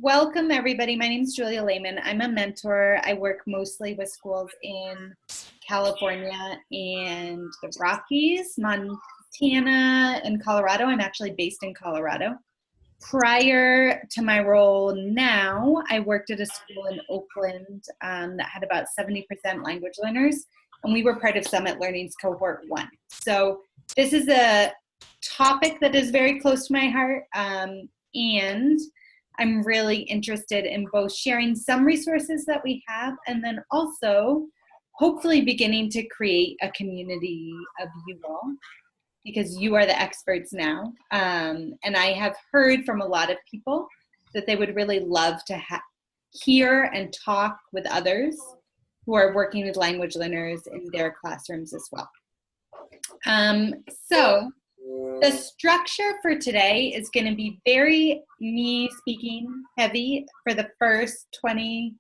welcome everybody. My name is Julia Lehman. I'm a mentor. I work mostly with schools in California and the Rockies, Montana, and Colorado. I'm actually based in Colorado. Prior to my role now, I worked at a school in Oakland that had about 70% language learners, and we were part of Summit Learning's Cohort 1. So this is a topic that is very close to my heart, and I'm really interested in both sharing some resources that we have and then also hopefully beginning to create a community of you all, because you are the experts now. And I have heard from a lot of people that they would really love to hear and talk with others who are working with language learners in their classrooms as well. So the structure for today is going to be very me speaking heavy for the first 20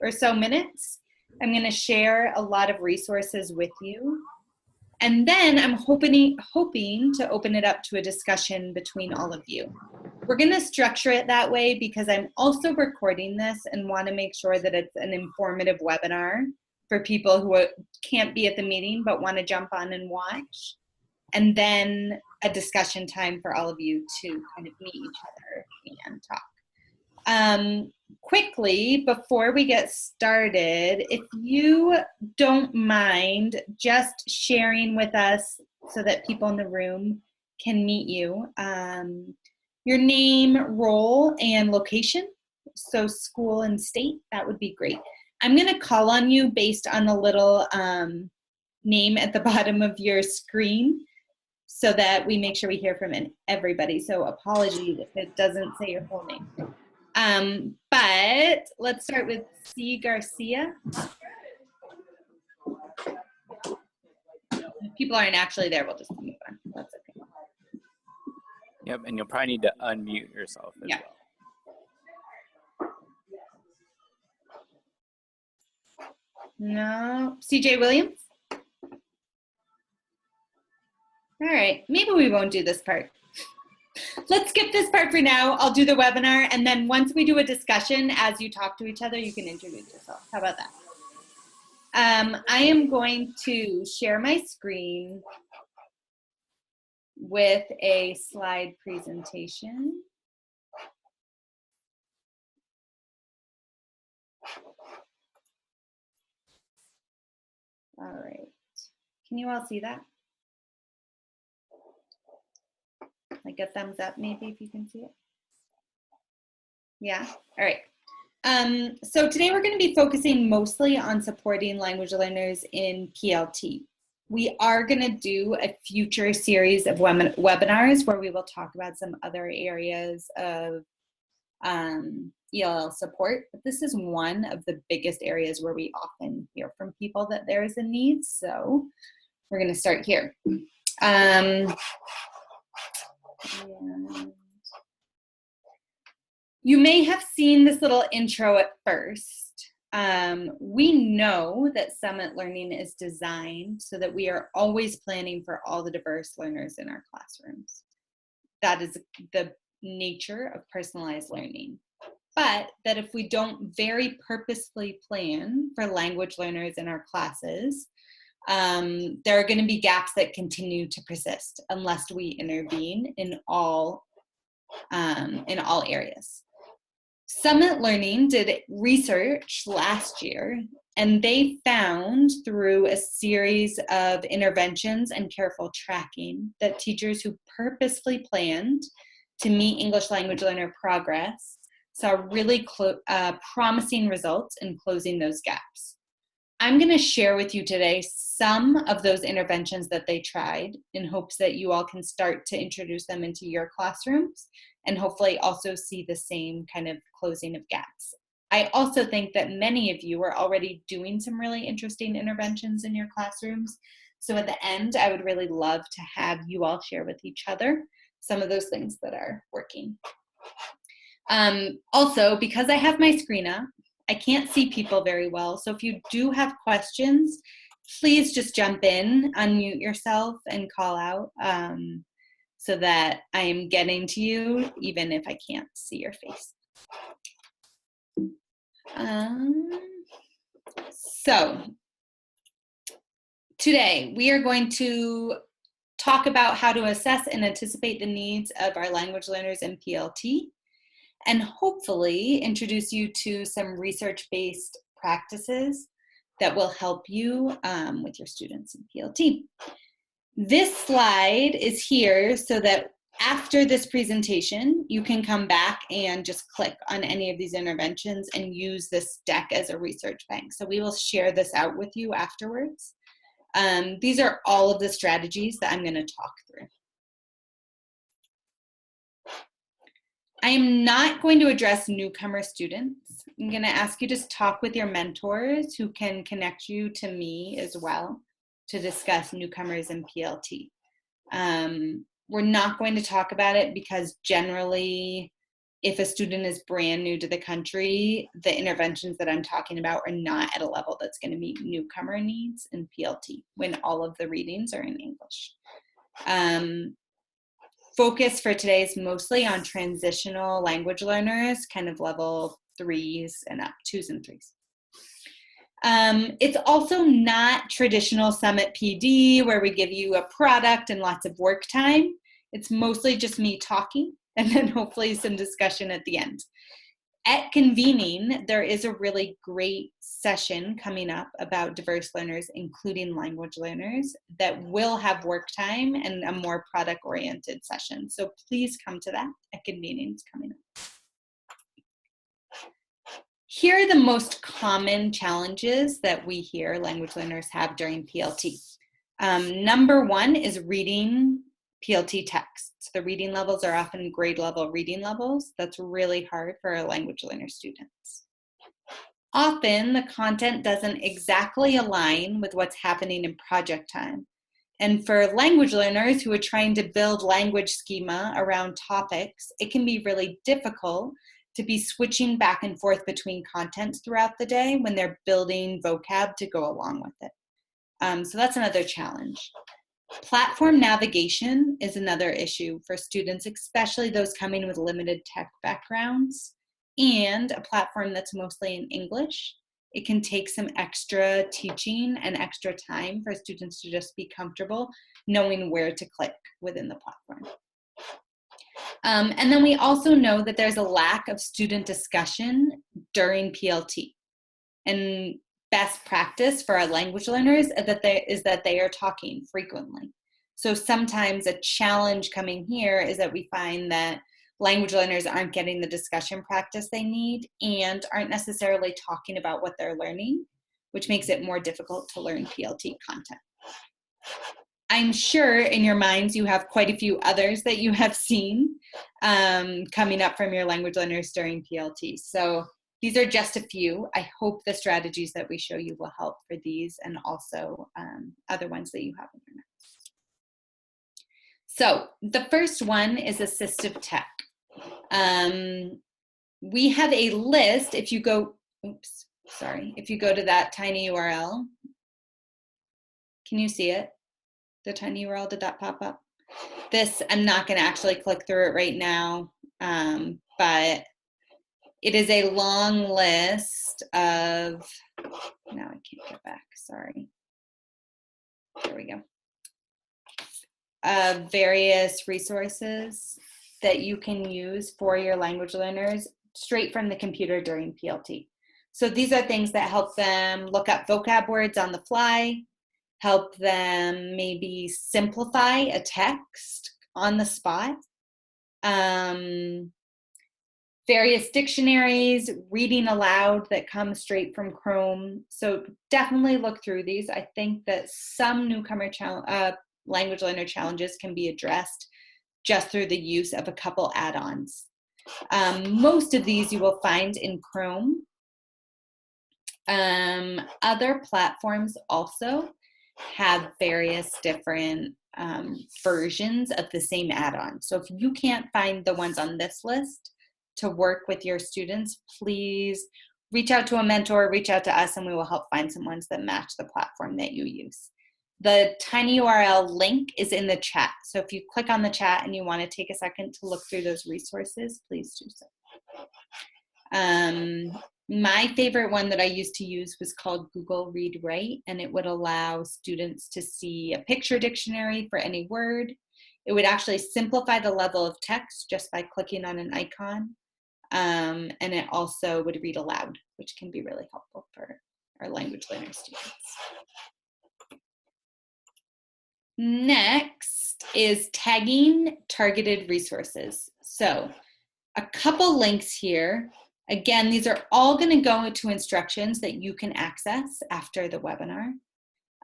or so minutes. I'm going to share a lot of resources with you. And then I'm hoping to open it up to a discussion between all of you. We're going to structure it that way because I'm also recording this and want to make sure that it's an informative webinar for people who can't be at the meeting but want to jump on and watch. And then a discussion time for all of you to kind of meet each other and talk. Quickly, before we get started, if you don't mind just sharing with us so that people in the room can meet you, your name, role, and location, so school and state, that would be great. I'm going to call on you based on the little name at the bottom of your screen so that we make sure we hear from everybody. So apologies if it doesn't say your full name. But let's start with C. Garcia. If people aren't actually there, we'll just move on. That's okay. Yep, and you'll probably need to unmute yourself as well. No. CJ Williams? All right, maybe we won't do this part. Let's skip this part for now. I'll do the webinar, and then once we do a discussion, as you talk to each other, you can introduce yourself. How about that? I am going to share my screen with a slide presentation. All right. Can you all see that? Like a thumbs up maybe if you can see it. Yeah, all right. So today we're going to be focusing mostly on supporting language learners in PLT. We are going to do a future series of webinars where we will talk about some other areas of ELL support, but this is one of the biggest areas where we often hear from people that there is a need, so we're going to start here. You may have seen this little intro at first. We know that Summit Learning is designed so that we are always planning for all the diverse learners in our classrooms. That is the nature of personalized learning. But that if we don't very purposefully plan for language learners in our classes, there are going to be gaps that continue to persist unless we intervene in all areas. Summit Learning did research last year, and they found through a series of interventions and careful tracking that teachers who purposefully planned to meet English language learner progress saw really promising results in closing those gaps. I'm going to share with you today some of those interventions that they tried in hopes that you all can start to introduce them into your classrooms and hopefully also see the same kind of closing of gaps. I also think that many of you are already doing some really interesting interventions in your classrooms. So at the end, I would really love to have you all share with each other some of those things that are working. Also, because I have my screen up, I can't see people very well. So if you do have questions, please just jump in, unmute yourself, and call out so that I am getting to you, even if I can't see your face. So today we are going to talk about how to assess and anticipate the needs of our language learners in PLT, and hopefully introduce you to some research-based practices that will help you with your students in PLT. This slide is here so that after this presentation, you can come back and just click on any of these interventions and use this deck as a research bank. So we will share this out with you afterwards. These are all of the strategies that I'm going to talk through. I am not going to address newcomer students. I'm going to ask you to talk with your mentors who can connect you to me as well to discuss newcomers in PLT. We're not going to talk about it because generally, if a student is brand new to the country, the interventions that I'm talking about are not at a level that's going to meet newcomer needs in PLT when all of the readings are in English. Focus for today is mostly on transitional language learners, kind of level 3s and up, 2s and 3s. It's also not traditional Summit PD where we give you a product and lots of work time. It's mostly just me talking and then hopefully some discussion at the end. At convening, there is a really great session coming up about diverse learners, including language learners, that will have work time and a more product-oriented session. So please come to that at convening. It's coming up. Here are the most common challenges that we hear language learners have during PLT. Number one is reading PLT texts. The reading levels are often grade level reading levels. That's really hard for our language learner students. Often the content doesn't exactly align with what's happening in project time. And for language learners who are trying to build language schema around topics, it can be really difficult to be switching back and forth between contents throughout the day when they're building vocab to go along with it. So that's another challenge. Platform navigation is another issue for students, especially those coming with limited tech backgrounds, and a platform that's mostly in English. It can take some extra teaching and extra time for students to just be comfortable knowing where to click within the platform. And then we also know that there's a lack of student discussion during PLT. And best practice for our language learners is that they are talking frequently. So sometimes a challenge coming here is that we find that language learners aren't getting the discussion practice they need and aren't necessarily talking about what they're learning, which makes it more difficult to learn PLT content. I'm sure in your minds you have quite a few others that you have seen coming up from your language learners during PLT. So these are just a few. I hope the strategies that we show you will help for these and also other ones that you have in your notes. So the first one is assistive tech. We have a list. If you go, if you go to that tiny URL, can you see it? The tiny URL, did that pop up? This, I'm not going to actually click through it right now, but it is a long list of, now I can't get back, sorry. There we go. Various resources that you can use for your language learners straight from the computer during PLT. So these are things that help them look up vocab words on the fly, help them maybe simplify a text on the spot. Various dictionaries, reading aloud that come straight from Chrome. So definitely look through these. I think that some newcomer language learner challenges can be addressed just through the use of a couple add-ons. Most of these you will find in Chrome. Other platforms also have various different versions of the same add-on. So if you can't find the ones on this list to work with your students, please reach out to a mentor, reach out to us, and we will help find some ones that match the platform that you use. The tiny URL link is in the chat. So if you click on the chat and you want to take a second to look through those resources, please do so. My favorite one that I used to use was called Google Read Write, and it would allow students to see a picture dictionary for any word. It would actually simplify the level of text just by clicking on an icon. And it also would read aloud, which can be really helpful for our language learner students. Next is tagging targeted resources. So a couple links here. Again, these are all going to go into instructions that you can access after the webinar.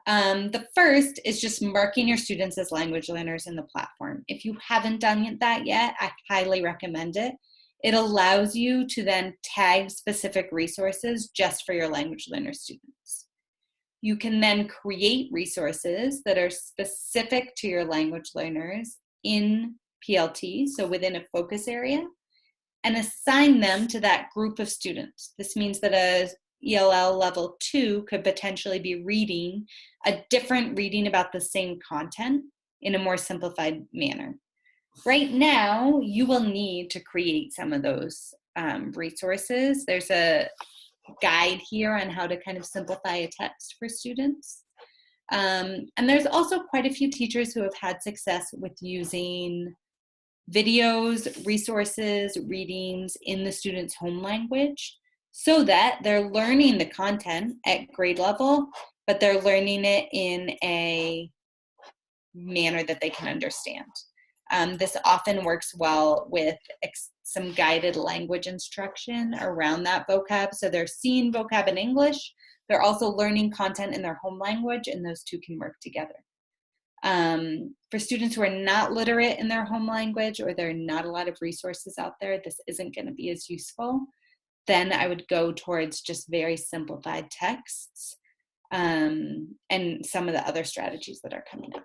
The first is just marking your students as language learners in the platform. If you haven't done that yet, I highly recommend it. It allows you to then tag specific resources just for your language learner students. You can then create resources that are specific to your language learners in PLT, so within a focus area, and assign them to that group of students. This means that a ELL level 2 could potentially be reading a different reading about the same content in a more simplified manner. Right now, you will need to create some of those resources. There's a guide here on how to kind of simplify a text for students. And there's also quite a few teachers who have had success with using videos, resources, readings in the student's home language so that they're learning the content at grade level, but they're learning it in a manner that they can understand. This often works well with some guided language instruction around that vocab. So they're seeing vocab in English, they're also learning content in their home language, and those two can work together. For students who are not literate in their home language or there are not a lot of resources out there, this isn't going to be as useful. Then I would go towards just very simplified texts and some of the other strategies that are coming up.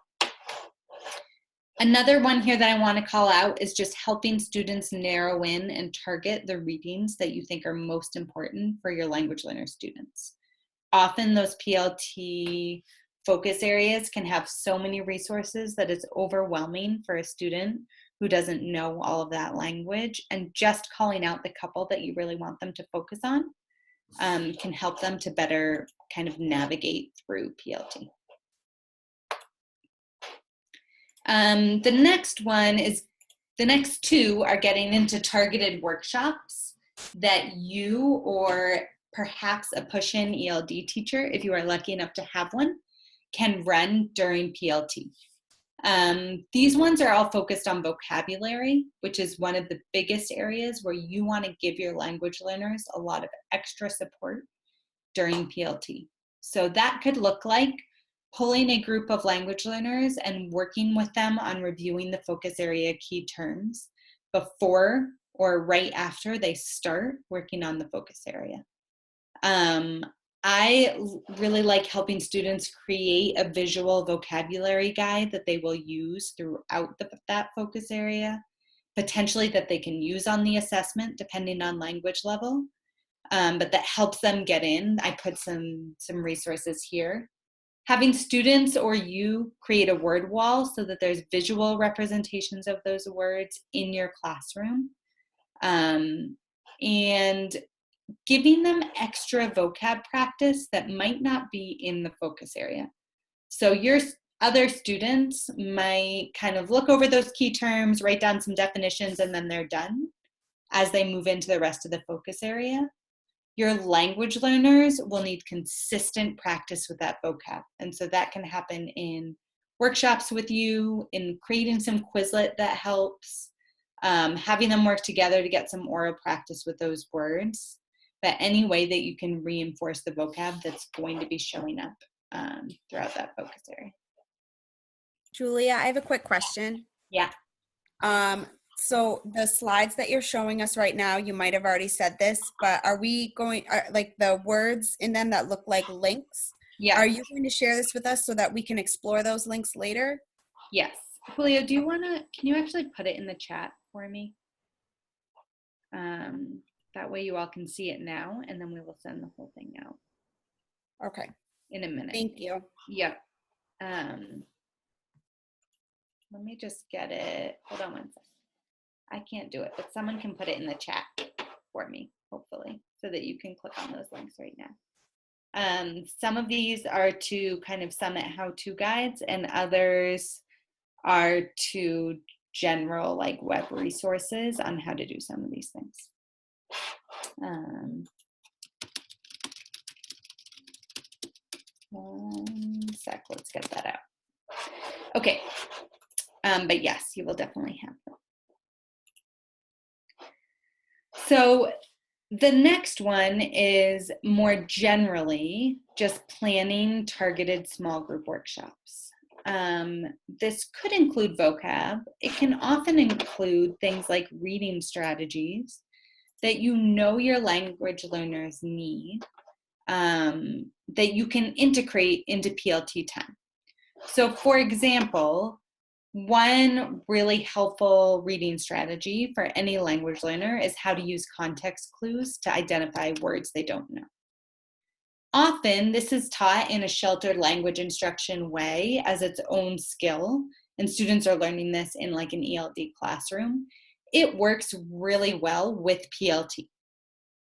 Another one here that I want to call out is just helping students narrow in and target the readings that you think are most important for your language learner students. Often those PLT focus areas can have so many resources that it's overwhelming for a student who doesn't know all of that language, and just calling out the couple that you really want them to focus on can help them to better kind of navigate through PLT. The next two are getting into targeted workshops that you or perhaps a push-in ELD teacher, if you are lucky enough to have one, can run during PLT. These ones are all focused on vocabulary, which is one of the biggest areas where you want to give your language learners a lot of extra support during PLT. So that could look like pulling a group of language learners and working with them on reviewing the focus area key terms before or right after they start working on the focus area. I really like helping students create a visual vocabulary guide that they will use throughout that focus area, potentially that they can use on the assessment depending on language level, but that helps them get in. I put some resources here. Having students or you create a word wall so that there's visual representations of those words in your classroom, and giving them extra vocab practice that might not be in the focus area. So your other students might kind of look over those key terms, write down some definitions, and then they're done as they move into the rest of the focus area. Your language learners will need consistent practice with that vocab. And so that can happen in workshops with you, in creating some Quizlet that helps, having them work together to get some oral practice with those words, but any way that you can reinforce the vocab that's going to be showing up throughout that focus area. Julia, I have a quick question. Yeah. So the slides that you're showing us right now, you might have already said this, but are we going, like the words in them that look like links? Yeah. Are you going to share this with us so that we can explore those links later? Yes. Julio, do you want to, can you actually put it in the chat for me? That way you all can see it now, and then we will send the whole thing out. Okay. In a minute. Thank you. Yep. Let me just get it. Hold on one second. I can't do it, but someone can put it in the chat for me, hopefully, so that you can click on those links right now. Some of these are to kind of Summit how-to guides, and others are to general like web resources on how to do some of these things. One sec, let's get that out. Okay, but yes, you will definitely have them. So the next one is more generally just planning targeted small group workshops. This could include vocab. It can often include things like reading strategies that you know your language learners need, that you can integrate into PLT 10. So for example, one really helpful reading strategy for any language learner is how to use context clues to identify words they don't know. Often, this is taught in a sheltered language instruction way as its own skill, and students are learning this in like an ELD classroom. It works really well with PLT.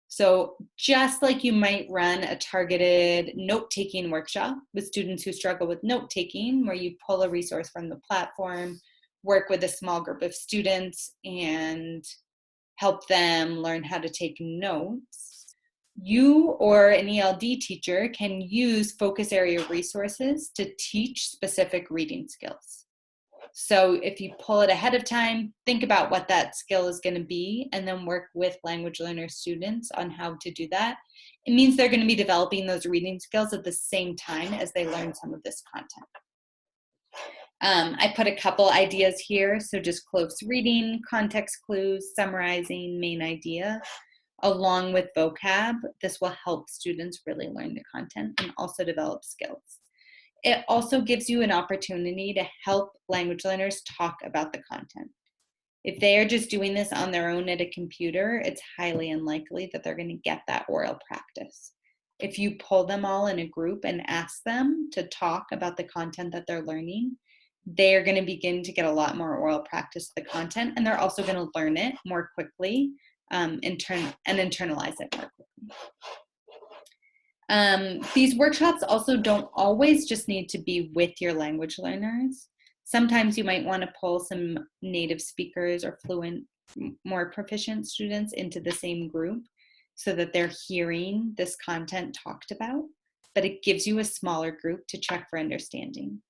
So just like you might run a targeted note-taking workshop with students who struggle with note-taking, where you pull a resource from the platform, work with a small group of students, and help them learn how to take notes, you or an ELD teacher can use focus area resources to teach specific reading skills. So if you pull it ahead of time, think about what that skill is going to be, and then work with language learner students on how to do that. It means they're going to be developing those reading skills at the same time as they learn some of this content. I put a couple ideas here. So just close reading, context clues, summarizing main idea, along with vocab. This will help students really learn the content and also develop skills. It also gives you an opportunity to help language learners talk about the content. If they are just doing this on their own at a computer, it's highly unlikely that they're going to get that oral practice. If you pull them all in a group and ask them to talk about the content that they're learning, they're going to begin to get a lot more oral practice of the content, and they're also going to learn it more quickly and internalize it more quickly. These workshops also don't always just need to be with your language learners. Sometimes you might want to pull some native speakers or fluent, more proficient students into the same group so that they're hearing this content talked about, but it gives you a smaller group to check for understanding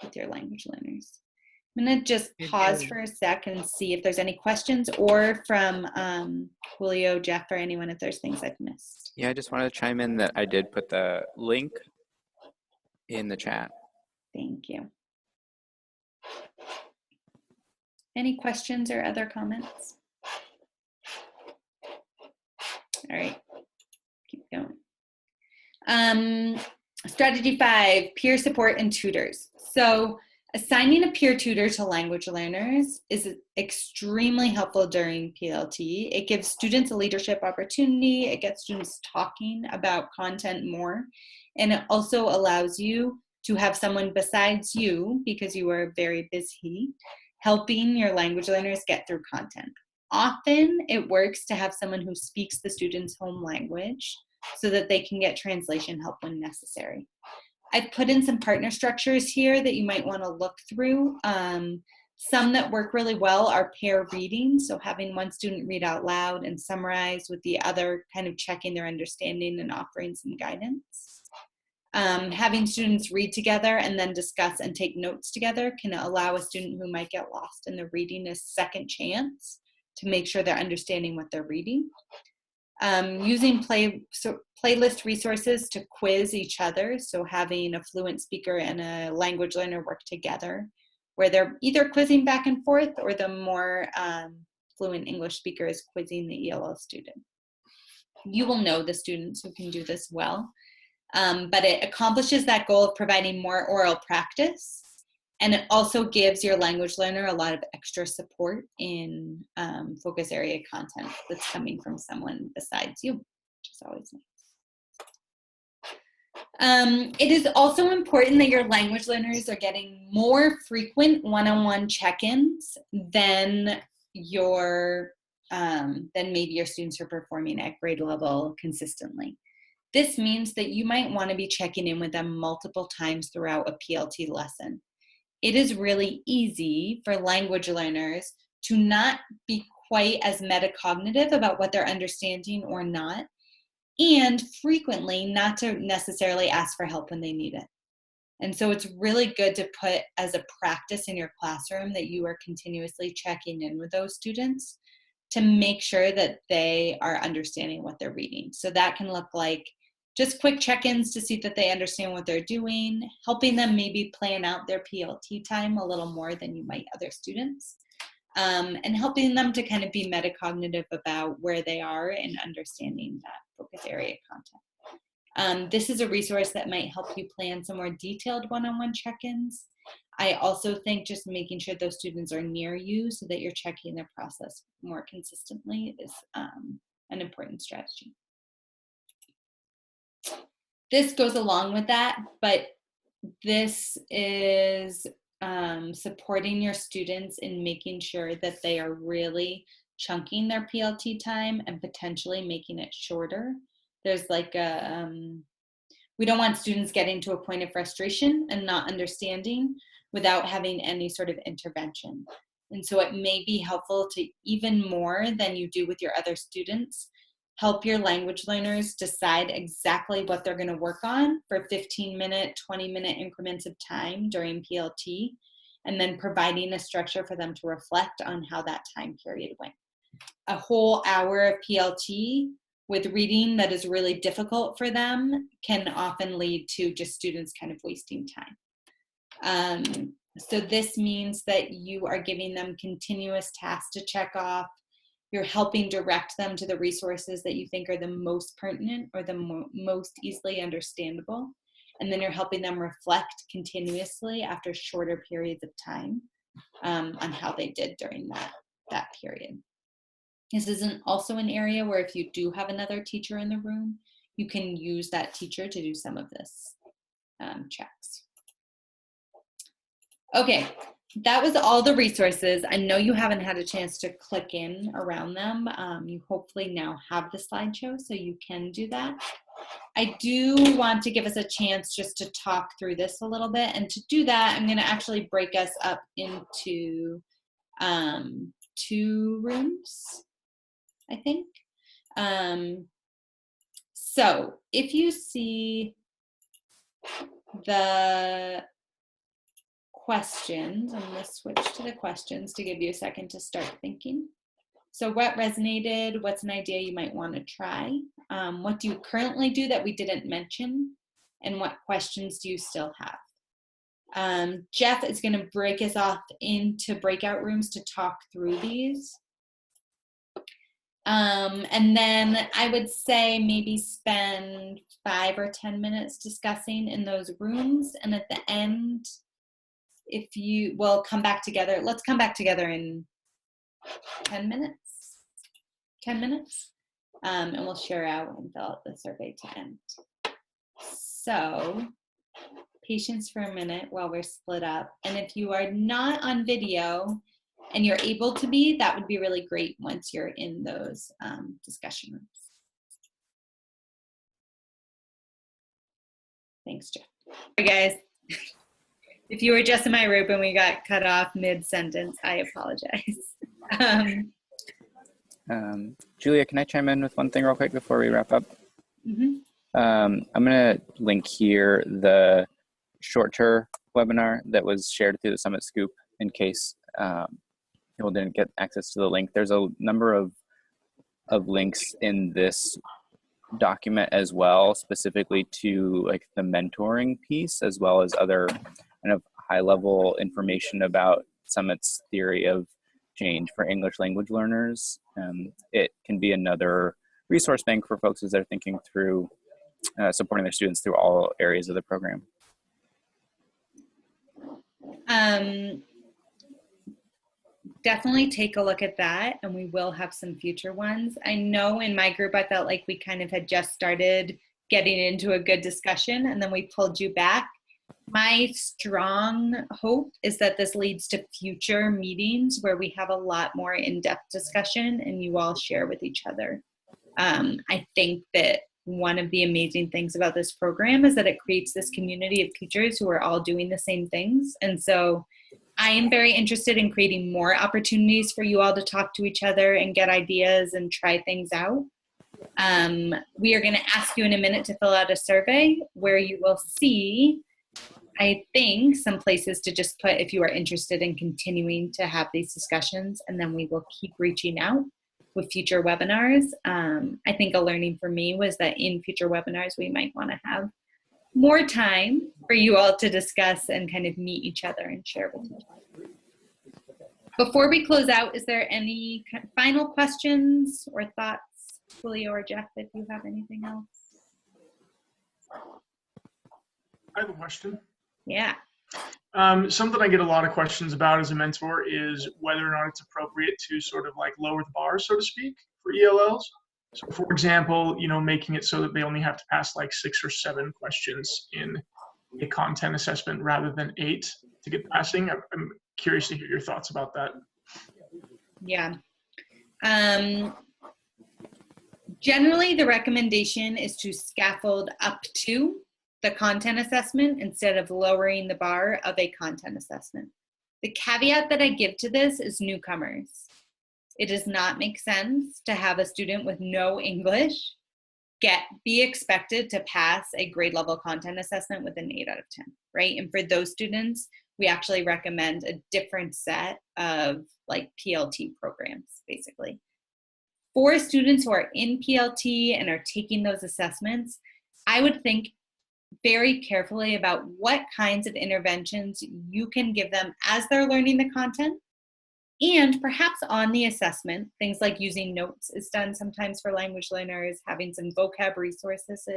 with your language learners. I'm going to just pause for a sec and see if there's any questions, or from Julio, Jeff, or anyone if there's things I've missed. Yeah, I just wanted to chime in that I did put the link in the chat. Thank you. Any questions or other comments? All right, keep going. Strategy 5, peer support and tutors. So assigning a peer tutor to language learners is extremely helpful during PLT. It gives students a leadership opportunity. It gets students talking about content more. And it also allows you to have someone besides you, because you are very busy, helping your language learners get through content. Often it works to have someone who speaks the student's home language so that they can get translation help when necessary. I've put in some partner structures here that you might want to look through. Some that work really well are pair reading, so having one student read out loud and summarize with the other kind of checking their understanding and offering some guidance. Having students read together and then discuss and take notes together can allow a student who might get lost in the reading a second chance to make sure they're understanding what they're reading. Using playlist resources to quiz each other, so having a fluent speaker and a language learner work together, where they're either quizzing back and forth or the more fluent English speaker is quizzing the ELL student. You will know the students who can do this well, but it accomplishes that goal of providing more oral practice, and it also gives your language learner a lot of extra support in focus area content that's coming from someone besides you, which is always nice. It is also important that your language learners are getting more frequent one-on-one check-ins than your then maybe your students are performing at grade level consistently. This means that you might want to be checking in with them multiple times throughout a PLT lesson. It is really easy for language learners to not be quite as metacognitive about what they're understanding or not, and frequently not to necessarily ask for help when they need it. And so it's really good to put as a practice in your classroom that you are continuously checking in with those students to make sure that they are understanding what they're reading. So that can look like just quick check-ins to see that they understand what they're doing, helping them maybe plan out their PLT time a little more than you might other students, and helping them to kind of be metacognitive about where they are in understanding that focus area content. This is a resource that might help you plan some more detailed one-on-one check-ins. I also think just making sure those students are near you so that you're checking their process more consistently is an important strategy. This goes along with that, but this is supporting your students in making sure that they are really chunking their PLT time and potentially making it shorter. There's like a, we don't want students getting to a point of frustration and not understanding without having any sort of intervention. And so it may be helpful to, even more than you do with your other students, help your language learners decide exactly what they're going to work on for 15-minute, 20-minute increments of time during PLT, and then providing a structure for them to reflect on how that time period went. A whole hour of PLT with reading that is really difficult for them can often lead to just students kind of wasting time. So this means that you are giving them continuous tasks to check off. You're helping direct them to the resources that you think are the most pertinent or the most easily understandable. And then you're helping them reflect continuously after shorter periods of time on how they did during that period. This is also an area where if you do have another teacher in the room, you can use that teacher to do some of this checks. Okay, that was all the resources. I know you haven't had a chance to click in around them. You hopefully now have the slideshow, so you can do that. I do want to give us a chance just to talk through this a little bit. And to do that, I'm going to actually break us up into 2 rooms, I think. So if you see the questions, I'm going to switch to the questions to give you a second to start thinking. So what resonated? What's an idea you might want to try? What do you currently do that we didn't mention? And what questions do you still have? Jeff is going to break us off into breakout rooms to talk through these. And then I would say maybe spend 5 or 10 minutes discussing in those rooms. And at the end, if you will come back together, let's come back together in 10 minutes. 10 minutes. And we'll share out and fill out the survey to end. So patience for a minute while we're split up. And if you are not on video and you're able to be, that would be really great once you're in those discussion rooms. Thanks, Jeff. Hey guys, if you were just in my group and we got cut off mid-sentence, I apologize. Julia, can I chime in with one thing real quick before we wrap up? Mm-hmm. I'm going to link here the short-term webinar that was shared through the Summit Scoop in case people didn't get access to the link. There's a number of links in this document as well, specifically to like the mentoring piece, as well as other kind of high-level information about Summit's theory of change for English language learners. It can be another resource bank for folks as they're thinking through supporting their students through all areas of the program. Definitely take a look at that, and we will have some future ones. I know in my group, I felt like we kind of had just started getting into a good discussion, and then we pulled you back. My strong hope is that this leads to future meetings where we have a lot more in-depth discussion and you all share with each other. I think that one of the amazing things about this program is that it creates this community of teachers who are all doing the same things. And so I am very interested in creating more opportunities for you all to talk to each other and get ideas and try things out. We are going to ask you in a minute to fill out a survey where you will see, I think, some places to just put if you are interested in continuing to have these discussions, and then we will keep reaching out with future webinars. I think a learning for me was that in future webinars, we might want to have more time for you all to discuss and kind of meet each other and share with each other. Before we close out, is there any final questions or thoughts, Julio or Jeff, if you have anything else? I have a question. Yeah. Something I get a lot of questions about as a mentor is whether or not it's appropriate to sort of like lower the bar, so to speak, for ELLs. So for example, making it so that they only have to pass like 6 or 7 questions in a content assessment rather than 8 to get passing. I'm curious to hear your thoughts about that. Yeah. Generally, the recommendation is to scaffold up to the content assessment instead of lowering the bar of a content assessment. The caveat that I give to this is newcomers. It does not make sense to have a student with no English be expected to pass a grade level content assessment with an 8 out of 10, right? And for those students, we actually recommend a different set of like PLT programs, basically. For students who are in PLT and are taking those assessments, I would think very carefully about what kinds of interventions you can give them as they're learning the content. And perhaps on the assessment, things like using notes is done sometimes for language learners, having some vocab resources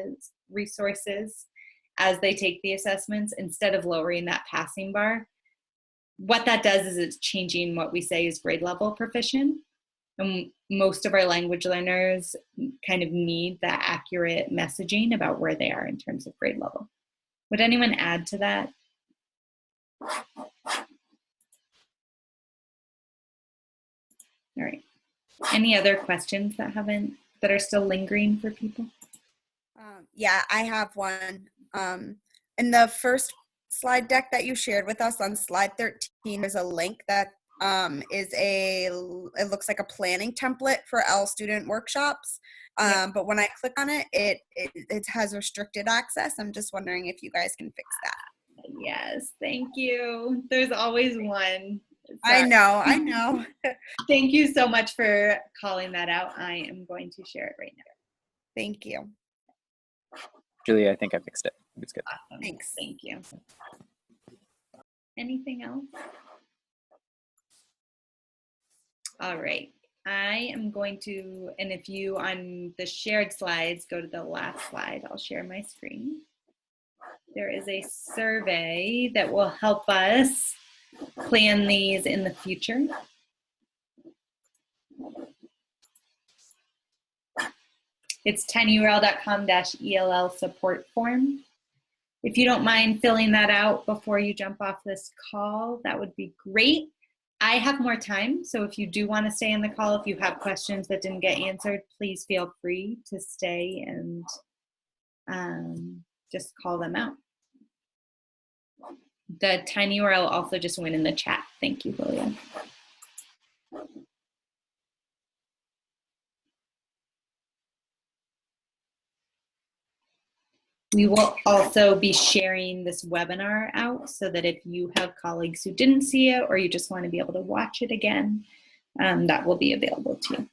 as they take the assessments instead of lowering that passing bar. What that does is it's changing what we say is grade level proficient. And most of our language learners kind of need that accurate messaging about where they are in terms of grade level. Would anyone add to that? All right. Any other questions that are still lingering for people? Yeah, I have one. In the first slide deck that you shared with us on slide 13, there's a link that it looks like a planning template for L student workshops. But when I click on it, it has restricted access. I'm just wondering if you guys can fix that. Yes, thank you. There's always one. Sorry. I know. Thank you so much for calling that out. I am going to share it right now. Thank you. Julia, I think I fixed it. It's good. Awesome. Thanks. Thank you. Anything else? All right. I am going to, and if you on the shared slides, go to the last slide, I'll share my screen. There is a survey that will help us plan these in the future. It's tinyurl.com/ELL support form. If you don't mind filling that out before you jump off this call, that would be great. I have more time, so if you do want to stay on the call, if you have questions that didn't get answered, please feel free to stay and just call them out. The tinyurl also just went in the chat. Thank you, William. We will also be sharing this webinar out so that if you have colleagues who didn't see it or you just want to be able to watch it again, that will be available to you.